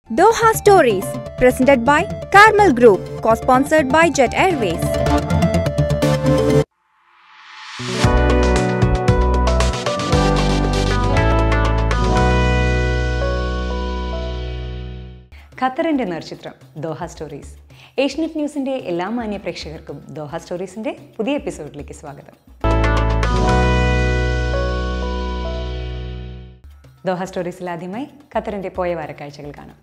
Doha Stories, presented by Carmel Group, co-sponsored by Jet Airways. ഖത്തറിൻ്റെ നേർചിത്രം Doha stories. Asianet ന്യൂസിൻ്റെ എല്ലാ മാന്യ പ്രേക്ഷകർക്കും ദോഹ സ്റ്റോറീസിൻ്റെ പുതിയ എപ്പിസോഡിലേക്ക് സ്വാഗതം. ദോഹ സ്റ്റോറീസിൽ ആദ്യമായി ഖത്തറിൻ്റെ പോയ വാരക്കാഴ്ചകൾ കാണാം.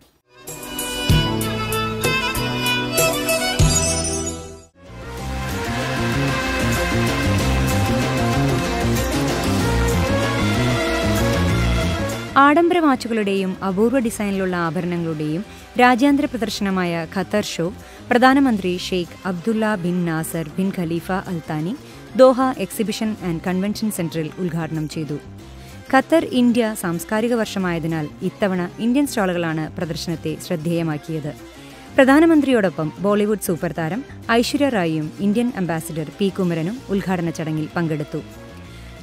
ആഡംബര വാച്ചുകളുടെയും അപൂർവ ഡിസൈനിലുള്ള ആഭരണങ്ങളുടെയും രാജ്യാന്തര പ്രദർശനമായ ഖത്തർ ഷോ പ്രധാനമന്ത്രി Sheikh Abdullah bin Nasser bin Khalifa Al Thani Doha exhibition and convention സെന്ററിൽ ഉദ്ഘാടനം ചെയ്തു. ഖത്തർ ഇന്ത്യ സാംസ്കാരിക വർഷമായതിനാൽ ഇത്തവണ ഇന്ത്യൻ സ്റ്റാളുകളാണ് പ്രദർശനത്തെ ശ്രദ്ധേയമാക്കിയത്. പ്രധാനമന്ത്രിയോടൊപ്പം ബോളിവുഡ് സൂപ്പർ താരം ഐശ്വര്യ റായിയും ഇന്ത്യൻ അംബാസിഡർ പി കുമരനും ഉദ്ഘാടന ചടങ്ങിൽ പങ്കെടുത്തു.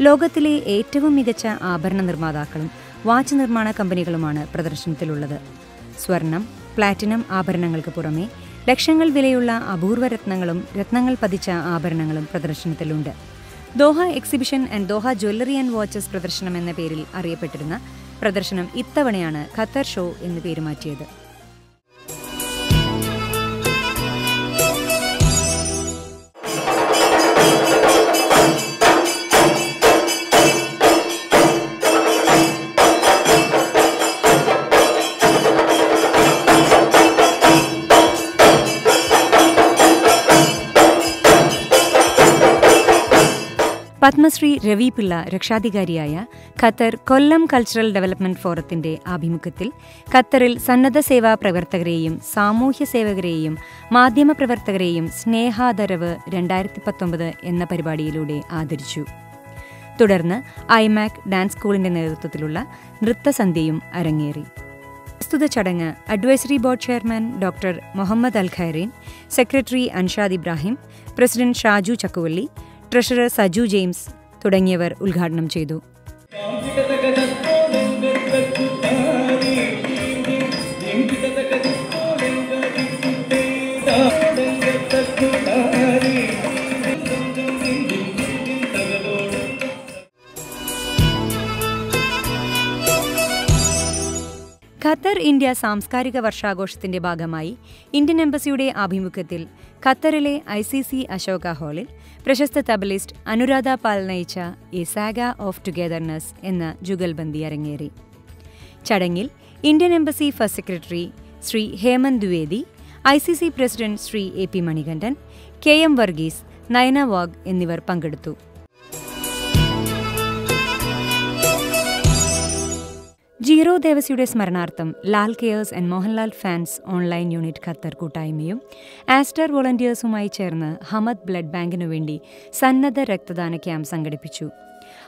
ലോകത്തിലെ ഏറ്റവും മികച്ച ആഭരണ നിർമ്മാതാക്കളും വാച്ച് നിർമ്മാണ കമ്പനികളുമാണ് പ്രദർശനത്തിലുള്ളത്. സ്വർണം, പ്ലാറ്റിനം ആഭരണങ്ങൾക്ക് പുറമെ ലക്ഷങ്ങൾ വിലയുള്ള അപൂർവ രത്നങ്ങളും രത്നങ്ങൾ പതിച്ച ആഭരണങ്ങളും പ്രദർശനത്തിലുണ്ട്. Doha exhibition and Doha jewellery and watches പ്രദർശനം എന്ന പേരിൽ അറിയപ്പെട്ടിരുന്ന പ്രദർശനം ഇത്തവണയാണ് ഖത്തർ ഷോ എന്ന് പേരുമാറ്റിയത്. പത്മശ്രീ രവി പിള്ള രക്ഷാധികാരിയായ ഖത്തർ കൊല്ലം കൾച്ചറൽ ഡെവലപ്മെന്റ് ഫോറത്തിന്റെ ആഭിമുഖ്യത്തിൽ ഖത്തറിൽ സന്നദ്ധ സേവാ പ്രവർത്തകരെയും സാമൂഹ്യ സേവകരെയും മാധ്യമപ്രവർത്തകരെയും സ്നേഹാദരവ് 2019 എന്ന പരിപാടിയിലൂടെ ആദരിച്ചു. തുടർന്ന് ഐമാക് ഡാൻസ് സ്കൂളിന്റെ നേതൃത്വത്തിലുള്ള നൃത്തസന്ധ്യയും അരങ്ങേറി. പ്രസ്തുത ചടങ്ങ് advisory board chairman doctor Muhammad Al Khaireen, secretary Anshad Ibrahim, president Shaju Chakkuvally, treasurer Saju James തുടങ്ങിയവർ ഉദ്ഘാടനം ചെയ്തു. ഖത്തർ ഇന്ത്യ സാംസ്കാരിക വർഷാഘോഷത്തിന്റെ ഭാഗമായി ഇന്ത്യൻ എംബസിയുടെ ആഭിമുഖ്യത്തിൽ ഖത്തറിലെ ICC അശോക ഹാളിൽ പ്രശസ്ത തബലിസ്റ്റ് അനുരാധ പാൽ നയിച്ച എ സാഗ ഓഫ് ടുഗെദർനെസ് എന്ന ജുഗൽബന്ദി അരങ്ങേറി. ചടങ്ങിൽ Indian embassy first secretary Shri Hemant Dwivedi, ICC president Shri AP Manikandan, KM Varghese, Nayana Wagh എന്നിവർ പങ്കെടുത്തു. ജീറോ ദേവസിയുടെ സ്മരണാർത്ഥം Lal cares and Mohanlal fans online unit Qatar കൂട്ടായ്മയും ആസ്റ്റർ വോളണ്ടിയേഴ്സുമായി ചേർന്ന് ഹമദ് ബ്ലഡ് ബാങ്കിനു വേണ്ടി സന്നദ്ധ രക്തദാന ക്യാമ്പ് സംഘടിപ്പിച്ചു.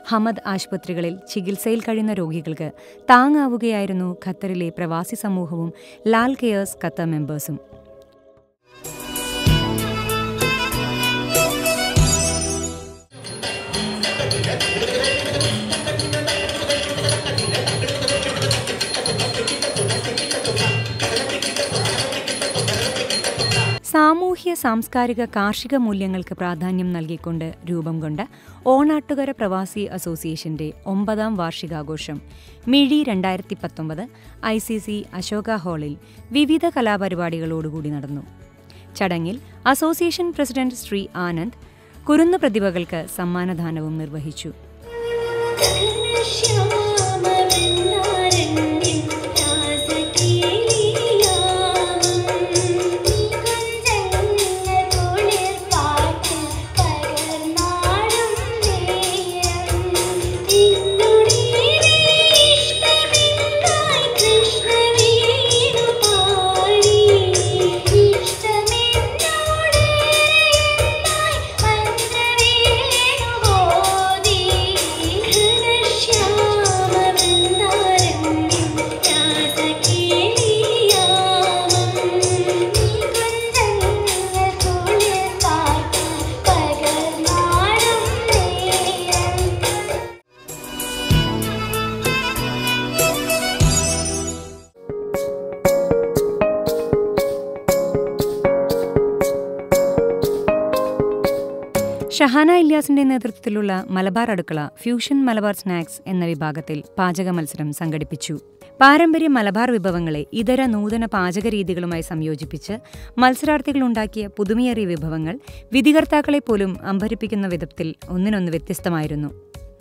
ഹമദ് ആശുപത്രികളിൽ ചികിത്സയിൽ കഴിയുന്ന രോഗികൾക്ക് താങ്ങാവുകയായിരുന്നു ഖത്തറിലെ പ്രവാസി സമൂഹവും ലാൽ കെയേഴ്സ് ഖത്തർ മെമ്പേഴ്സും. സാമൂഹ്യ സാംസ്കാരിക കാർഷിക മൂല്യങ്ങൾക്ക് പ്രാധാന്യം നൽകിക്കൊണ്ട് രൂപം കൊണ്ട ഓണാട്ടുകര പ്രവാസി അസോസിയേഷന്റെ 9ാം വാർഷികാഘോഷം മിഴി 2019 ICC അശോക ഹാളിൽ വിവിധ കലാപരിപാടികളോടുകൂടി നടന്നു. ചടങ്ങിൽ അസോസിയേഷൻ പ്രസിഡന്റ് ശ്രീ ആനന്ദ് കുരുന്നു പ്രതിഭകൾക്ക് സമ്മാനദാനവും നിർവഹിച്ചു. ഷഹാന ഇല്യാസിന്റെ നേതൃത്വത്തിലുള്ള മലബാർ അടുക്കള ഫ്യൂഷൻ മലബാർ സ്നാക്സ് എന്ന വിഭാഗത്തിൽ പാചക മത്സരം സംഘടിപ്പിച്ചു. പാരമ്പര്യ മലബാർ വിഭവങ്ങളെ ഇതര നൂതന പാചക രീതികളുമായി സംയോജിപ്പിച്ച് മത്സരാർത്ഥികളുണ്ടാക്കിയ പുതുമയേറിയ വിഭവങ്ങൾ വിധികർത്താക്കളെ പോലും അമ്പരിപ്പിക്കുന്ന വിധത്തിൽ ഒന്നിനൊന്ന് വ്യത്യസ്തമായിരുന്നു.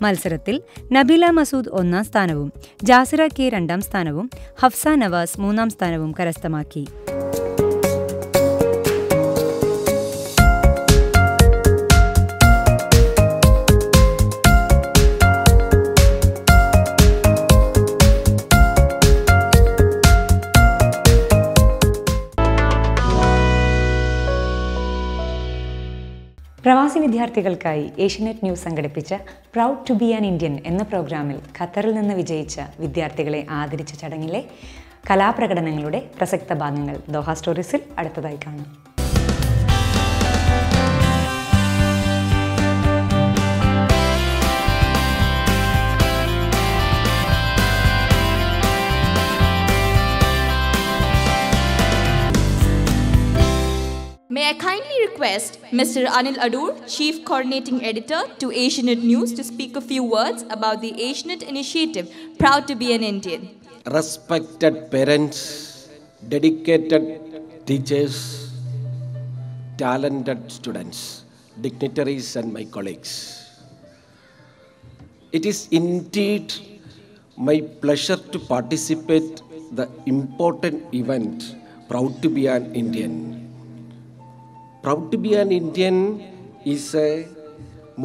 മത്സരത്തിൽ നബീല മസൂദ് 1ാം സ്ഥാനവും ജാസിറ കെ 2ാം സ്ഥാനവും ഹഫ്സ നവാസ് 3ാം സ്ഥാനവും കരസ്ഥമാക്കി. പ്രവാസി വിദ്യാർത്ഥികൾക്കായി ഏഷ്യനെറ്റ് ന്യൂസ് സംഘടിപ്പിച്ച proud to be an Indian എന്ന പ്രോഗ്രാമിൽ ഖത്തറിൽ നിന്ന് വിജയിച്ച വിദ്യാർത്ഥികളെ ആദരിച്ച ചടങ്ങിലെ കലാപ്രകടനങ്ങളുടെ പ്രസക്ത ഭാഗങ്ങൾ ദോഹ സ്റ്റോറീസിൽ അടുത്തതായി കാണാം. May I kindly request Mr. Anil Adur, Chief Coordinating Editor to Asianet News, to speak a few words about the Asianet initiative, Proud to be an Indian. Respected parents, dedicated teachers, talented students, dignitaries and my colleagues. It is indeed my pleasure to participate in the important event, Proud to be an Indian. Proud to be an Indian is a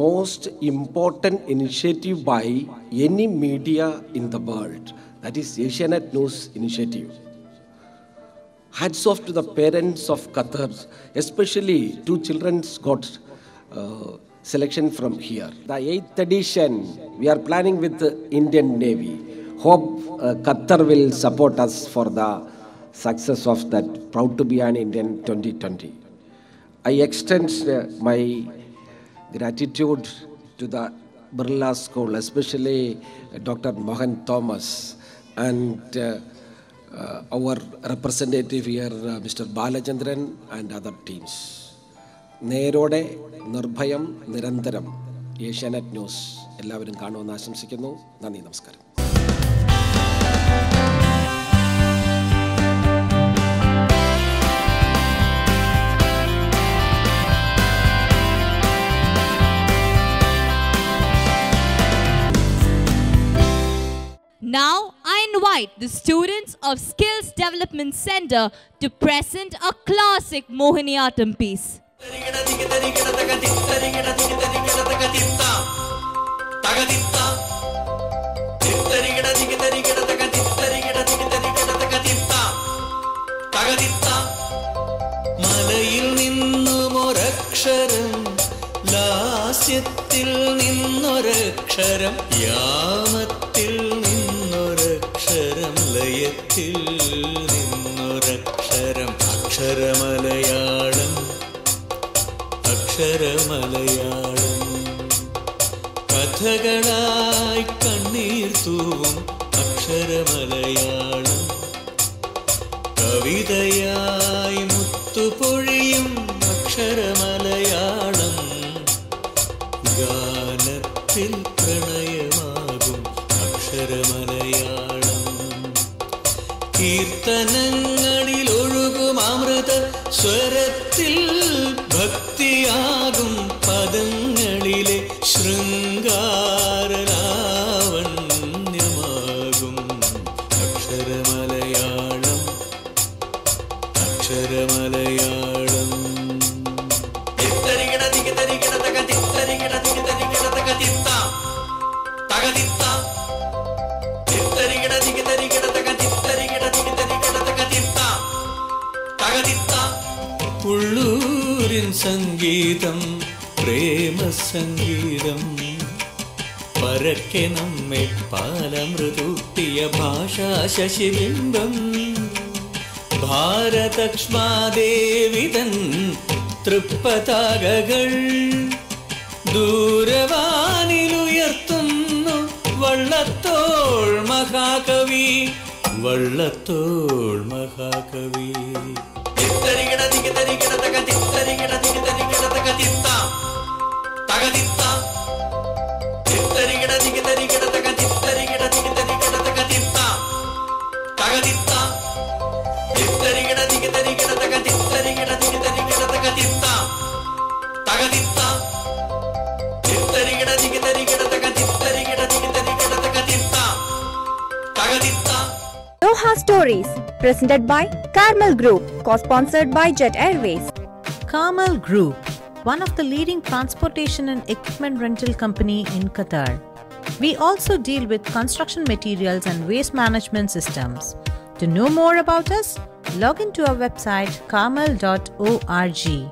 most important initiative by any media in the world. That is Asianet News initiative. Hats off to the parents of Qatar, especially 2 children got selection from here. The 8th edition, we are planning with the Indian Navy. Hope Qatar will support us for the success of that Proud to be an Indian 2020. I extend my gratitude to the Birla School, especially Dr. Mohan Thomas and our representative here, Mr. Balachandran and other teams. നേരോടെ നിർഭയം നിരന്തരം Asianet news എല്ലാവരും കാണുമെന്ന് ആശംസിക്കുന്നു. നന്ദി, നമസ്കാരം. Now I invite the students of Skills Development Center to present a classic Mohiniyattam piece. മലയിൽ നിന്നും ഒരക്ഷരം, ലാസ്യത്തിൽ നിന്നൊരക്ഷരം, യാമത്തിൽ നിന്നൊരക്ഷരം, ലയത്തിൽ നിന്നൊരക്ഷരം. അക്ഷരമലയാളം, അക്ഷരമലയാളം. കഥകളായി കണ്ണീർ തൂവും അക്ഷരമലയാളം. കവിതയായി മുത്തുപൊഴിയും അക്ഷരമലയാളം. ഗാനത്തിൽ പ്രണയമാകും അക്ഷരമലയാളം. കീർത്തനങ്ങളിൽ ഒഴുകും അമൃത സ്വരത്തിൽ ഭക്തിയാകും പദങ്ങളിലെ ശൃംഗാരലാവണ്യമാകും അക്ഷരമലയാളം. അക്ഷരമലയാളം. ഉള്ളൂരിൻ സംഗീതം, പ്രേമസംഗീതം, പരക്കെ നമ്മെ പാലമൃതൂട്ടിയ ഭാഷാ ശശിബിംബം. ഭാരതക്ഷ്മാദേവിതൻ തൃപ്പതാകകൾ ദൂരവാനിലുയർത്തുന്നു വള്ളത്തോൾ മഹാകവി, വള്ളത്തോൾ മഹാകവി. Stories, presented by Carmel Group, co-sponsored by Jet Airways. Carmel Group, one of the leading transportation and equipment rental company in Qatar. We also deal with construction materials and waste management systems. To know more about us, log into our website carmel.org.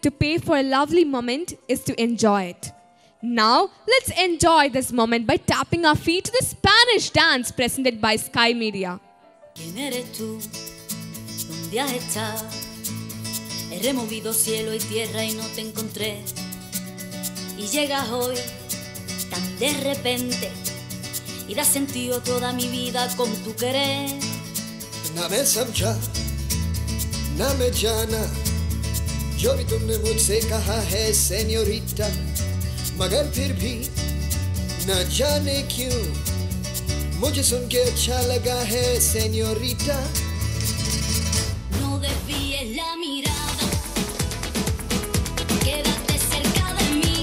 To pay for a lovely moment is to enjoy it. Now, let's enjoy this moment by tapping our feet to the Spanish dance presented by Sky Media. ¿Quién eres tú? ¿Dónde has estado? He removido cielo y tierra y no te encontré. Y llegas hoy tan de repente y das sentido toda mi vida con tu querer. ना मैं समझा ना मैं जाना जो भी तुमने मुझसे कहा है सेन्योरिटा, मगर फिर भी न जाने क्यों मुझे सुन के अच्छा लगा है senorita. No desvíes la mirada, quédate cerca de mí.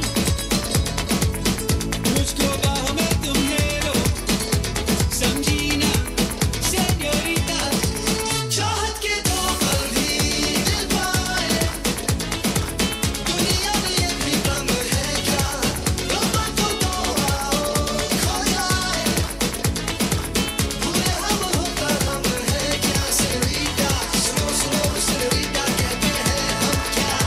मुझको बाहों में तुम ले लो, समझी ना सेन्योरिटा. चाहत के दो पल भी दिल पाए, दुनिया में ये भी गम है क्या? गम को तो आओ खो जाए, भूले हम होता गम है क्या? सेन्योरिटा सुनो सुनो सेन्योरिटा कहते हैं हम क्या?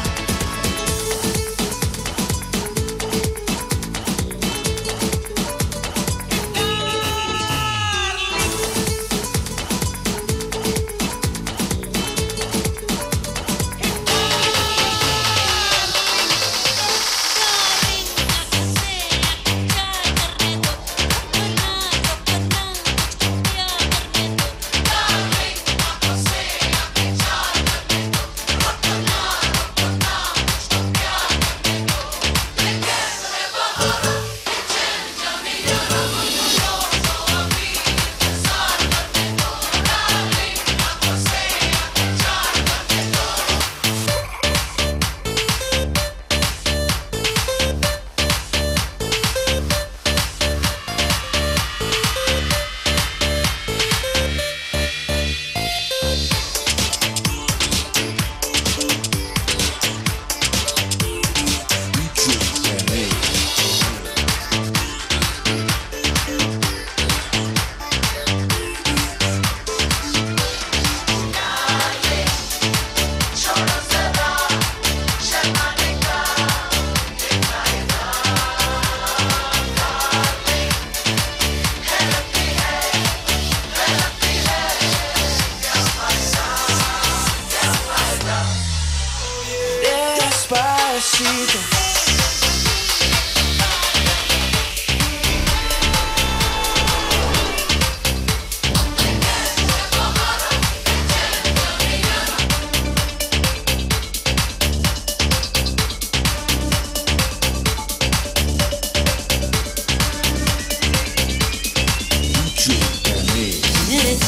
Despacito.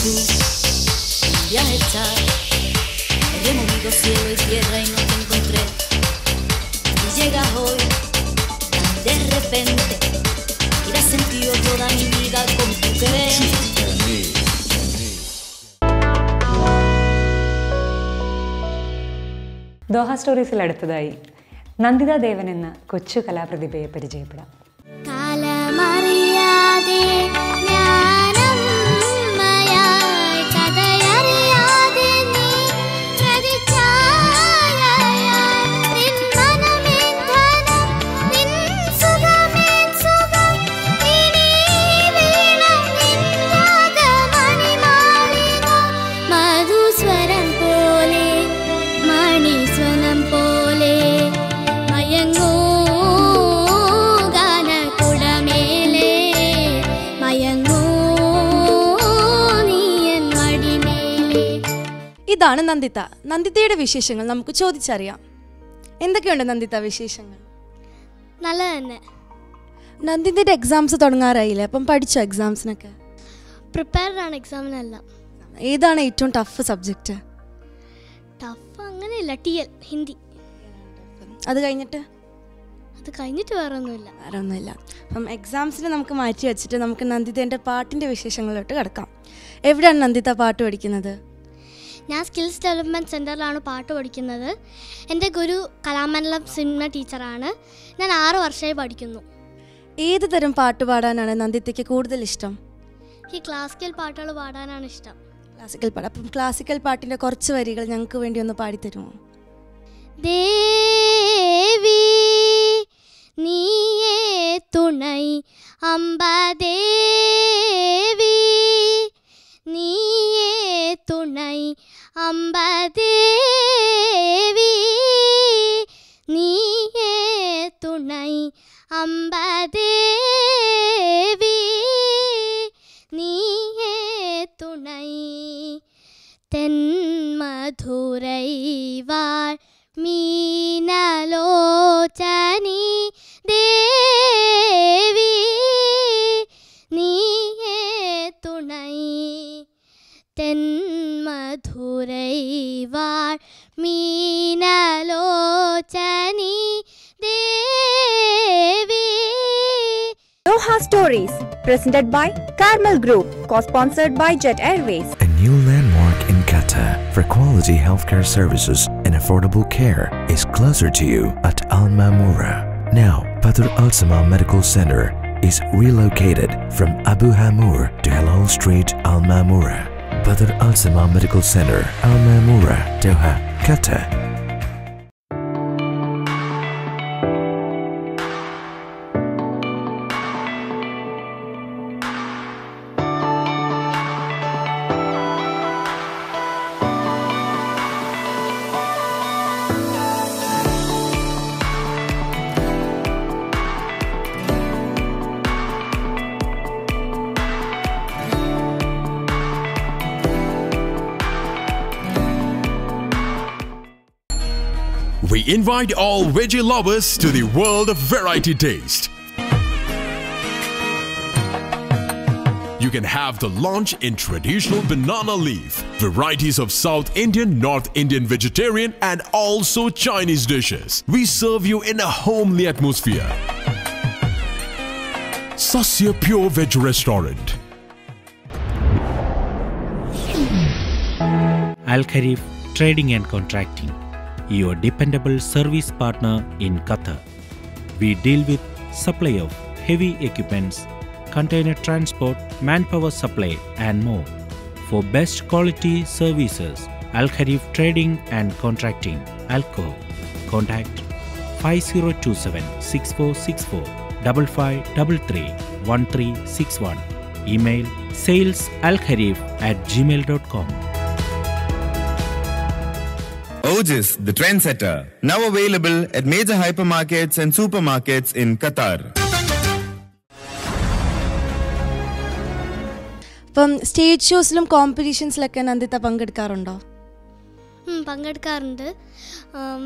tú, un viaje echar. He removido cielo y tierra y no te encontré. Y llegas hoy tan de repente que has sentido toda mi vida con tu querer. Doha സ്റ്റോറീസിൽ അടുത്തതായി നന്ദിത ദേവൻ എന്ന കൊച്ചു കലാപ്രതിഭയെ പരിചയപ്പെടാം. ഇതാണ് നന്ദിത. നന്ദിതയുടെ വിശേഷങ്ങൾ നമുക്ക് ചോദിച്ചറിയാം. എന്തൊക്കെയുണ്ട് നന്ദിത വിശേഷങ്ങൾ? നല്ല തന്നെ. നന്ദിതയുടെ എക്സാംസ് തുടങ്ങാറായില്ലേ? അപ്പം പഠിച്ചോ എക്സാംസിനൊക്കെ? പ്രിപ്പയർഡ് ആണ് എക്സാമിനെല്ലാം. ഏതാണ് ഏറ്റവും ടഫ് സബ്ജക്റ്റ്? ടഫ് അങ്ങനെയില്ല, TL ഹിന്ദി. അത് കഴിഞ്ഞിട്ട് വേറെ ഒന്നുമില്ല. അപ്പം എക്സാംസിന് നമുക്ക് മാറ്റി വെച്ചിട്ട് നമുക്ക് നന്ദിതേൻ്റെ പാട്ടിൻ്റെ വിശേഷങ്ങളിലോട്ട് കിടക്കാം. എവിടെയാണ് നന്ദിത പാട്ട് പഠിക്കുന്നത്? ഞാൻ സ്കിൽസ് ഡെവലപ്മെൻറ്റ് സെൻറ്ററിലാണ് പാട്ട് പഠിക്കുന്നത്. എൻ്റെ ഗുരു കലാമണ്ഡലം സിനിമ ടീച്ചറാണ്. ഞാൻ 6 വർഷമായി പഠിക്കുന്നു. ഏത് തരം പാട്ട് പാടാനാണ് നന്ദിതയ്ക്ക് കൂടുതൽ ഇഷ്ടം? ഈ ക്ലാസിക്കൽ പാട്ടുകൾ പാടാനാണ് ഇഷ്ടം. ക്ലാസിക്കൽ പാട്ട്. അപ്പം ക്ലാസിക്കൽ പാട്ടിൻ്റെ കുറച്ച് വരികൾ ഞങ്ങൾക്ക് വേണ്ടി ഒന്ന് പാടിത്തരുമോ? ദേവി നീയേ തുണൈ അംബദേവി നീയേ തുണൈ അംബദേവി നീയേ തുണൈ അംബദേവി നീയേ തുണൈ തെന്മധുരൈ വാൾ മീനലോചനി ദേവി നീയേ തുണൈ തെന്മധുരൈ വാൾ മീനലോചനി ദേവി. Doha Stories, presented by Carmel Group, co-sponsored by Jet Airways. A new landmark in Qatar for quality healthcare services and affordable care is closer to you at Al Mamoura. Now, Badr Al Sama Medical Center is relocated from Abu Hamur to Halal Street, Al Mamoura. Badr Al Sama Medical Center, Al Mamoura, Doha, Qatar. We invite all veggie lovers to the world of variety taste. You can have the lunch in traditional banana leaf, varieties of South Indian, North Indian vegetarian and also Chinese dishes. We serve you in a homely atmosphere. Sasya Pure Veg Restaurant. Al Kharif Trading and Contracting, your dependable service partner in Qatar. We deal with supply of heavy equipments, container transport, manpower supply and more. For best quality services, Al Kharif Trading and Contracting, Alco. Contact 5027 6464 5533 1361. Email salesalkharif@gmail.com. Otis, the trendsetter, now available at major hypermarkets and supermarkets in Qatar. അപ്പം stage ഷോസിലും കോമ്പറ്റീഷൻസിലൊക്കെ Nanditha പങ്കെടുക്കാറുണ്ടോ? പങ്കെടുക്കാറുണ്ട്.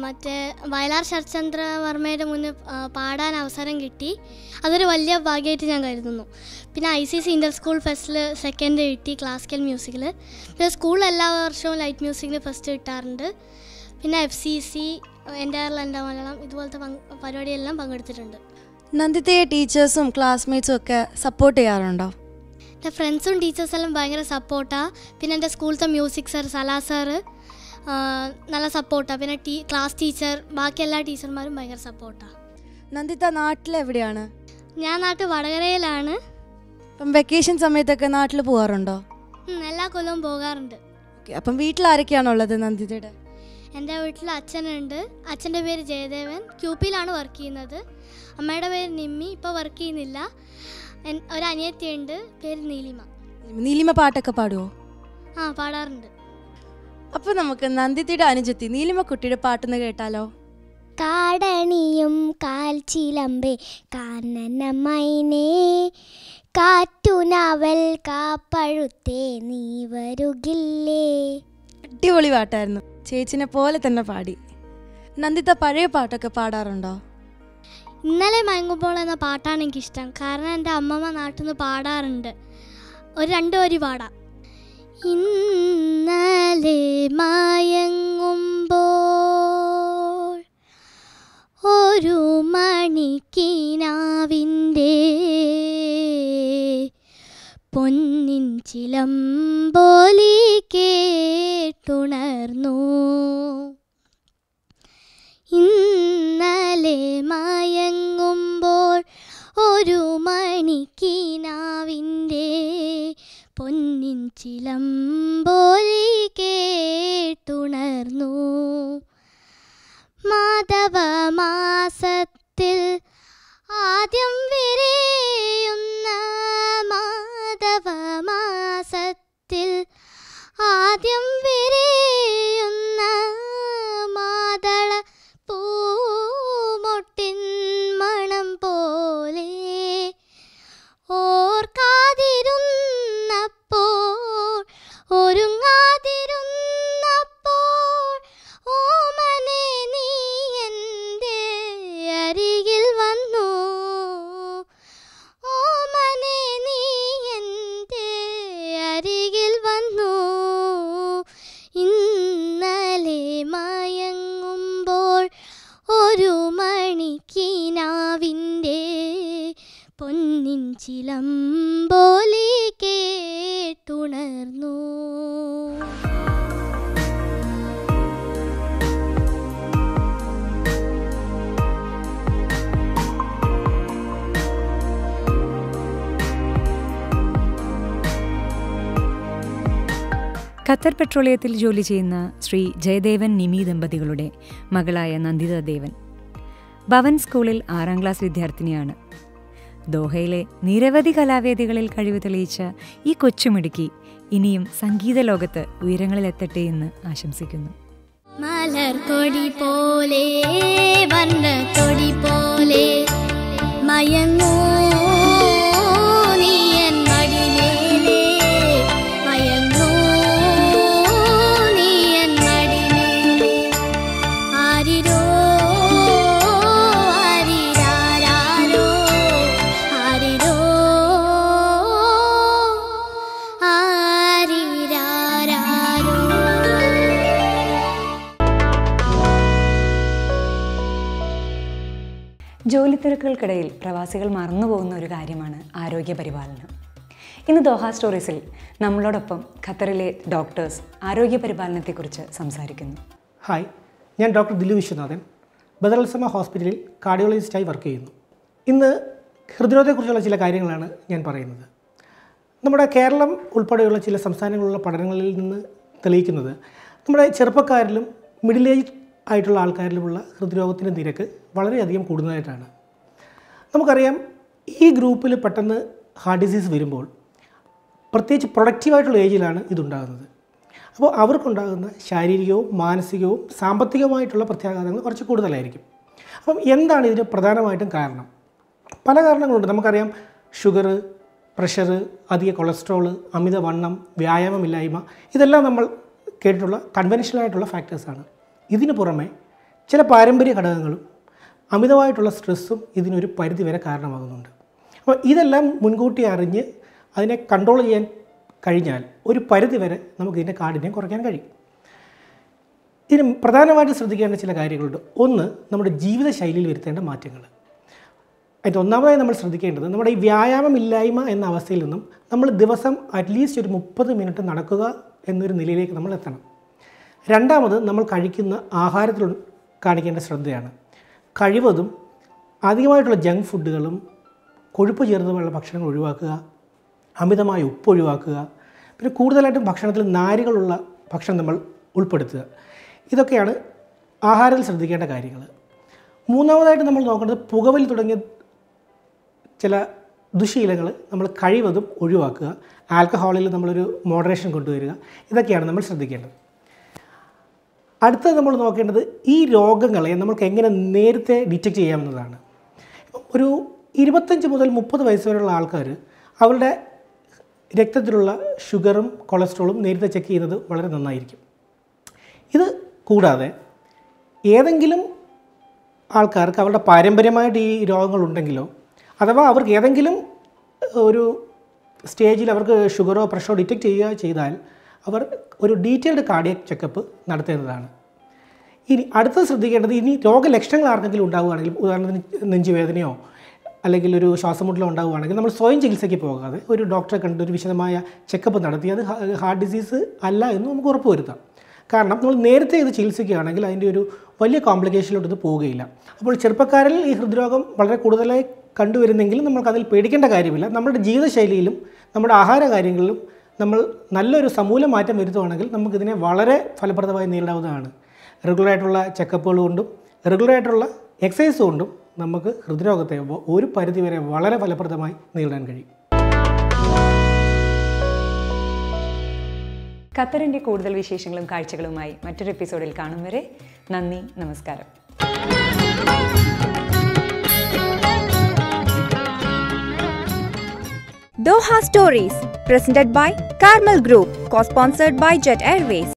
മറ്റേ വയലാർ ശരത്ചന്ദ്രവർമ്മയുടെ മുന്നിൽ പാടാൻ അവസരം കിട്ടി. അതൊരു വലിയ ഭാഗ്യമായിട്ട് ഞാൻ കരുതുന്നു. പിന്നെ ICC ഇന്റർ സ്കൂൾ ഫെസ്റ്റിൽ സെക്കൻഡ് കിട്ടി ക്ലാസിക്കൽ മ്യൂസിക്കിൽ. പിന്നെ സ്കൂളിൽ എല്ലാ വർഷവും ലൈറ്റ് മ്യൂസിക്കിൽ ഫസ്റ്റ് കിട്ടാറുണ്ട്. പിന്നെ FCC, എൻ്റയർ ലണ്ട മലയാളം ഇതുപോലത്തെ പരിപാടിയെല്ലാം പങ്കെടുത്തിട്ടുണ്ട്. നന്ദിതയെ ടീച്ചേഴ്സും ക്ലാസ്മേറ്റ്സും ഒക്കെ സപ്പോർട്ട് ചെയ്യാറുണ്ടോ? എൻ്റെ ഫ്രണ്ട്സും ടീച്ചേഴ്സെല്ലാം ഭയങ്കര സപ്പോർട്ടാണ്. പിന്നെ എൻ്റെ സ്കൂളിലത്തെ മ്യൂസിക് സാർ സലാ സാറ് നല്ല സപ്പോർട്ടാണ്. പിന്നെ ക്ലാസ് ടീച്ചർ, ബാക്കി എല്ലാ ടീച്ചർമാരും ഭയങ്കര സപ്പോർട്ടാണ്. നന്ദിത നാട്ടിലെവിടെയാണ്? ഞാൻ നാട്ടിൽ വടകരയിലാണ്. അപ്പം വെക്കേഷൻ സമയത്തൊക്കെ നാട്ടിൽ പോകാറുണ്ടോ? എല്ലാ കൊല്ലവും പോകാറുണ്ട്. അപ്പം വീട്ടിൽ ആരൊക്കെയാണുള്ളത് നന്ദിതയുടെ? എൻ്റെ വീട്ടിൽ അച്ഛനുണ്ട്. അച്ഛൻ്റെ പേര് ജയദേവൻ, QPയിലാണ് വർക്ക് ചെയ്യുന്നത്. അമ്മയുടെ പേര് നിമ്മി, ഇപ്പോൾ വർക്ക് ചെയ്യുന്നില്ല. ഒരു അനിയത്തിയുണ്ട്, പേര് നീലിമ. നീലിമ പാട്ടൊക്കെ പാടുമോ? ആ, പാടാറുണ്ട്. അപ്പോൾ നമുക്ക് നന്ദിതയുടെ അനുജത്തി നീലിമ കുട്ടിയുടെ പാട്ടൊന്ന് കേട്ടാലോ? കാടണിയും കാൽച്ചിലമ്പേ കാനനമൈനേ കാറ്റുനവൽ കാപ്പഴുത്തേ നീ വരുകില്ലേ. അടിപൊളി പാട്ടായിരുന്നു. ചേച്ചിനെ പോലെ തന്നെ പാടി. നന്ദിത പഴയ പാട്ടൊക്കെ പാടാറുണ്ടോ? ഇന്നലെ മയങ്ങുമ്പോൾ എന്ന പാട്ടാണ് എനിക്കിഷ്ടം. കാരണം എൻ്റെ അമ്മമ്മ നാട്ടിൽ നിന്ന് പാടാറുണ്ട്. ഒരു 2 വരി പാടാം. ഇന്നലെ മയങ്ങുമ്പോൾ ഒരു മണിക്കിനാവിൻ്റെ പൊന്നിൻ ചിലമ്പോലി കേട്ടുണർന്നു. ഇന്നലെ മയങ്ങുമ്പോൾ ഒരു മണിക്കിനാവിൻ്റെ പൊന്നിൻ ചിലമ്പോലി കേട്ടുണർന്നു. മാധവമാസത്തിൽ ആദ്യം വിരിയുന്ന മാധവമാസത്തിൽ ആദ്യം വിരിയുന്ന മാതള പൂമൊട്ടിൻ മണം പോലെ ഓർക്കാതിരുന്നപ്പോൾ ഒരുങ്ങാതിരുന്നപ്പോൾ ഓമനെ നീ എൻ്റെ അരികിൽ വന്നു. ഓമനെ നീ എൻ്റെ അരികിൽ വന്നു. ഇന്നലെ മയങ്ങുമ്പോൾ ഒരു മണിക്കിനാവിൻ്റെ പൊന്നിൻ ചിലമ്പോലി കേട്ടുണർന്നു. ഖത്തർ പെട്രോളിയത്തിൽ ജോലി ചെയ്യുന്ന ശ്രീ ജയദേവൻ നിമി ദമ്പതികളുടെ മകളായ നന്ദിത ദേവൻ ഭവൻ സ്കൂളിൽ 6ാം ക്ലാസ് വിദ്യാർത്ഥിനിയാണ്. ദോഹയിലെ നിരവധി കലാവേദികളിൽ കഴിവ് തെളിയിച്ച ഈ കൊച്ചുമിടുക്കി ഇനിയും സംഗീത ലോകത്ത് ഉയരങ്ങളിലെത്തട്ടെ എന്ന് ആശംസിക്കുന്നു. മലർക്കൊടി പോലെ വർണ്ണത്തൊടി പോലെ മയങ്ങൂ നീയൻ മടിമേലേ മയങ്ങൂ നീയൻ മടിമേലേ ആരിരോ ആരിരാരോ ആരിരോ ആരിരാരോ. ജോലിത്തിരക്കുകൾക്കിടയിൽ പ്രവാസികൾ മറന്നുപോകുന്ന ഒരു കാര്യമാണ് ആരോഗ്യപരിപാലനം. ഇന്ന് ദോഹ സ്റ്റോറീസിൽ നമ്മളോടൊപ്പം ഖത്തറിലെ ഡോക്ടേഴ്സ് ആരോഗ്യപരിപാലനത്തെക്കുറിച്ച് സംസാരിക്കുന്നു. ഹായ്, ഞാൻ ഡോക്ടർ ദിലു വിശ്വനാഥൻ, ബദർ അൽസമ ഹോസ്പിറ്റലിൽ കാർഡിയോളജിസ്റ്റായി വർക്ക് ചെയ്യുന്നു. ഇന്ന് ഹൃദ്രോഗത്തെക്കുറിച്ചുള്ള ചില കാര്യങ്ങളാണ് ഞാൻ പറയുന്നത്. നമ്മുടെ കേരളം ഉൾപ്പെടെയുള്ള ചില സംസ്ഥാനങ്ങളിലുള്ള പഠനങ്ങളിൽ നിന്ന് തെളിയിക്കുന്നത് നമ്മുടെ ചെറുപ്പക്കാരിലും മിഡിൽ ഏജ് ആയിട്ടുള്ള ആൾക്കാരിലുമുള്ള ഹൃദ്രോഗത്തിൻ്റെ നിരക്ക് വളരെയധികം കൂടുന്നതായിട്ടാണ്. നമുക്കറിയാം, ഈ ഗ്രൂപ്പിൽ പെട്ടെന്ന് ഹാർട്ട് ഡിസീസ് വരുമ്പോൾ പ്രത്യേകിച്ച് പ്രൊഡക്റ്റീവായിട്ടുള്ള ഏജിലാണ് ഇതുണ്ടാകുന്നത്. അപ്പോൾ അവർക്കുണ്ടാകുന്ന ശാരീരികവും മാനസികവും സാമ്പത്തികമായിട്ടുള്ള പ്രത്യാഘാതങ്ങൾ കുറച്ച് കൂടുതലായിരിക്കും. അപ്പം എന്താണ് ഇതിന് പ്രധാനമായിട്ടും കാരണം? പല കാരണങ്ങളുണ്ട്. നമുക്കറിയാം, ഷുഗർ, പ്രഷർ, അധിക കൊളസ്ട്രോൾ, അമിതവണ്ണം, വ്യായാമമില്ലായ്മ, ഇതെല്ലാം നമ്മൾ കേട്ടിട്ടുള്ള കൺവെൻഷനലായിട്ടുള്ള ഫാക്ടേഴ്സാണ്. ഇതിന് പുറമെ ചില പാരമ്പര്യ ഘടകങ്ങളും അമിതമായിട്ടുള്ള സ്ട്രെസ്സും ഇതിനൊരു പരിധിവരെ കാരണമാകുന്നുണ്ട്. അപ്പോൾ ഇതെല്ലാം മുൻകൂട്ടി അറിഞ്ഞ് അതിനെ കൺട്രോൾ ചെയ്യാൻ കഴിഞ്ഞാൽ ഒരു പരിധിവരെ നമുക്ക് ഇതിൻ്റെ കാഠിന്യം കുറയ്ക്കാൻ കഴിയും. ഇതിന് പ്രധാനമായിട്ട് ശ്രദ്ധിക്കേണ്ട ചില കാര്യങ്ങളുണ്ട്. ഒന്ന്, നമ്മുടെ ജീവിതശൈലിയിൽ വരുത്തേണ്ട മാറ്റങ്ങൾ. അതിൻ്റെ ഒന്നാമതായി നമ്മൾ ശ്രദ്ധിക്കേണ്ടത് നമ്മുടെ ഈ വ്യായാമമില്ലായ്മ എന്ന അവസ്ഥയിൽ നിന്നും നമ്മൾ ദിവസം അറ്റ്ലീസ്റ്റ് ഒരു 30 മിനിറ്റ് നടക്കുക എന്നൊരു നിലയിലേക്ക് നമ്മൾ എത്തണം. രണ്ടാമത്, നമ്മൾ കഴിക്കുന്ന ആഹാരത്തിൽ കാണിക്കേണ്ട ശ്രദ്ധയാണ്. കഴിവതും അധികമായിട്ടുള്ള ജങ്ക് ഫുഡുകളും കൊഴുപ്പ് ചേർന്നതുള്ള ഭക്ഷണങ്ങൾ ഒഴിവാക്കുക, അമിതമായ ഉപ്പ് ഒഴിവാക്കുക, പിന്നെ കൂടുതലായിട്ടും ഭക്ഷണത്തിൽ നാരുകളുള്ള ഭക്ഷണം നമ്മൾ ഉൾപ്പെടുത്തുക. ഇതൊക്കെയാണ് ആഹാരത്തിൽ ശ്രദ്ധിക്കേണ്ട കാര്യങ്ങൾ. മൂന്നാമതായിട്ട് നമ്മൾ നോക്കേണ്ടത് പുകവലി തുടങ്ങിയ ചില ദുശീലങ്ങൾ നമ്മൾ കഴിവതും ഒഴിവാക്കുക. ആൽക്കഹോളിൽ നമ്മളൊരു മോഡറേഷൻ കൊണ്ടുവരിക. ഇതൊക്കെയാണ് നമ്മൾ ശ്രദ്ധിക്കേണ്ടത്. അടുത്തത് നമ്മൾ നോക്കേണ്ടത് ഈ രോഗങ്ങളെ നമുക്ക് എങ്ങനെ നേരത്തെ ഡിറ്റക്റ്റ് ചെയ്യാവുന്നതാണ്. ഒരു 25 മുതൽ 30 വയസ്സ് വരെയുള്ള ആൾക്കാർ അവരുടെ രക്തത്തിലുള്ള ഷുഗറും കൊളസ്ട്രോളും നേരത്തെ ചെക്ക് ചെയ്യുന്നത് വളരെ നന്നായിരിക്കും. ഇത് കൂടാതെ ഏതെങ്കിലും ആൾക്കാർക്ക് അവരുടെ പാരമ്പര്യമായിട്ട് ഈ രോഗങ്ങളുണ്ടെങ്കിലോ അഥവാ അവർക്ക് ഏതെങ്കിലും ഒരു സ്റ്റേജിൽ അവർക്ക് ഷുഗറോ പ്രഷറോ ഡിറ്റക്റ്റ് ചെയ്യുക ചെയ്താൽ അവർ ഒരു ഡീറ്റെയിൽഡ് കാർഡിയക് ചെക്കപ്പ് നടത്തേണ്ടതാണ്. ഇനി അടുത്തത് ശ്രദ്ധിക്കേണ്ടത്, ഇനി രോഗലക്ഷണങ്ങൾ ആർക്കെങ്കിലും ഉണ്ടാവുകയാണെങ്കിൽ, ഉദാഹരണത്തിന് നെഞ്ചുവേദനയോ അല്ലെങ്കിൽ ഒരു ശ്വാസമുട്ടലോ ഉണ്ടാവുകയാണെങ്കിൽ നമ്മൾ സ്വയം ചികിത്സയ്ക്ക് പോകാതെ ഒരു ഡോക്ടറെ കണ്ട് ഒരു വിശദമായ ചെക്കപ്പ് നടത്തി അത് ഹാർട്ട് ഡിസീസ് അല്ല എന്ന് നമുക്ക് ഉറപ്പ് വരുത്താം. കാരണം നമ്മൾ നേരത്തെ ഇത് ചികിത്സിക്കുകയാണെങ്കിൽ അതിൻ്റെ ഒരു വലിയ കോംപ്ലിക്കേഷനിലോട്ട് ഇത് പോവുകയില്ല. അപ്പോൾ ചെറുപ്പക്കാരിൽ ഈ ഹൃദ്രോഗം വളരെ കൂടുതലായി കണ്ടുവരുന്നെങ്കിലും നമുക്കതിൽ പേടിക്കേണ്ട കാര്യമില്ല. നമ്മുടെ ജീവിതശൈലിയിലും നമ്മുടെ ആഹാര കാര്യങ്ങളിലും നമ്മൾ നല്ലൊരു സമൂല മാറ്റം വരുത്തുകയാണെങ്കിൽ നമുക്കിതിനെ വളരെ ഫലപ്രദമായി നേരിടാവുന്നതാണ്. റെഗുലറായിട്ടുള്ള ചെക്കപ്പുകൾ കൊണ്ടും റെഗുലറായിട്ടുള്ള എക്സസൈസ് കൊണ്ടും നമുക്ക് ഹൃദ്രോഗത്തെ ഒരു പരിധിവരെ വളരെ ഫലപ്രദമായി നേരിടാൻ കഴിയും. ഖത്തറിൻ്റെ കൂടുതൽ വിശേഷങ്ങളും കാഴ്ചകളുമായി മറ്റൊരു എപ്പിസോഡിൽ കാണും വരെ നന്ദി, നമസ്കാരം. Doha Stories, presented by Carmel Group, co-sponsored by Jet Airways.